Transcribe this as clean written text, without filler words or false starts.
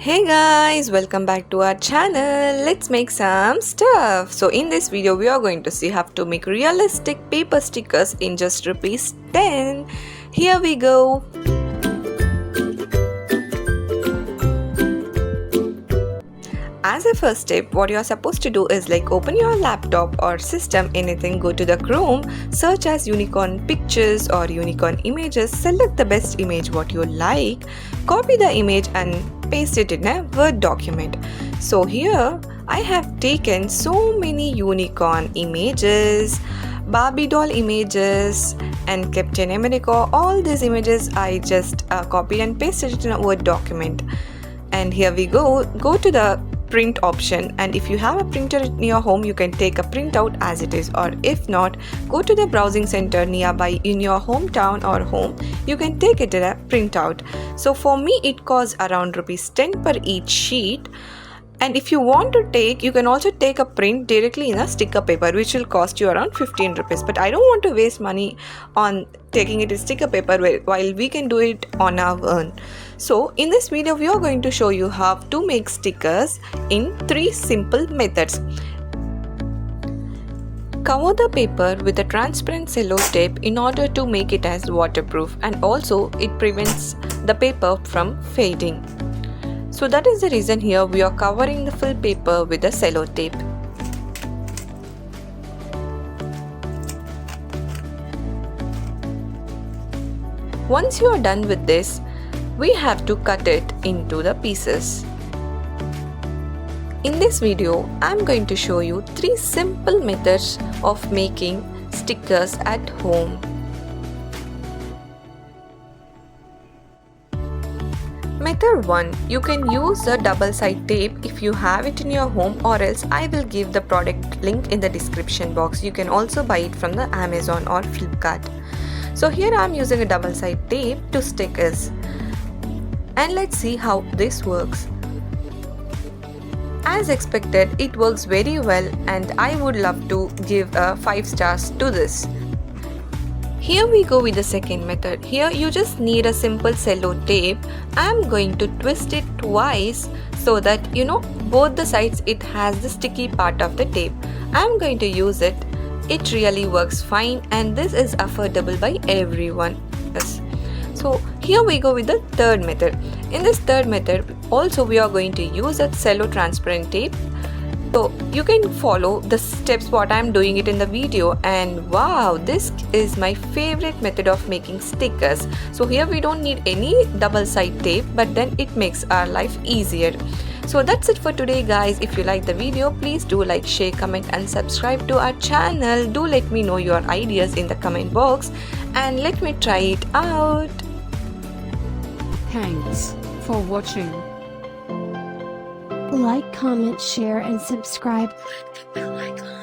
Hey guys, welcome back to our channel. Let's make some stuff. So in this video we are going to see how to make realistic paper stickers in just rupees 10. Here we go. As a first step, what you are supposed to do is open your laptop or system, anything, go to the Chrome, search as unicorn pictures or unicorn images, select the best image what you like, copy the image and paste it in a Word document. So here I have taken so many unicorn images, Barbie doll images and Captain America. All these images I just copied and pasted it in a Word document. And here we go to the print option, and if you have a printer in your home you can take a printout as it is, or if not, go to the browsing center nearby in your hometown or home, you can take it in a printout. So for me it costs around rupees 10 per each sheet, and if you want to take, you can also take a print directly in a sticker paper which will cost you around 15 rupees, but I don't want to waste money on taking it in sticker paper while we can do it on our own. So in this video we are going to show you how to make stickers in 3 simple methods. Cover the paper with a transparent cello tape in order to make it as waterproof, and also it prevents the paper from fading. So that is the reason here we are covering the full paper with a cello tape. Once you are done with this, we have to cut it into the pieces. In this video, I am going to show you 3 simple methods of making stickers at home. Method 1. You can use a double-side tape if you have it in your home, or else I will give the product link in the description box. You can also buy it from the Amazon or Flipkart. So here I am using a double-side tape to stick this. And let's see how this works. As expected, it works very well, and I would love to give 5 stars to this. Here we go with the second method. Here you just need a simple cello tape. I am going to twist it twice so that both the sides it has the sticky part of the tape. I am going to use it. It really works fine, and this is affordable by everyone. Yes. So here we go with the third method. In this third method also we are going to use a cello transparent tape. So you can follow the steps what I am doing it in the video, and wow, this is my favorite method of making stickers. So here we don't need any double side tape, but then it makes our life easier. So that's it for today guys. If you like the video, please do like, share, comment and subscribe to our channel. Do let me know your ideas in the comment box and let me try it out. Thanks for watching. Like, comment, share and subscribe. Click the bell icon.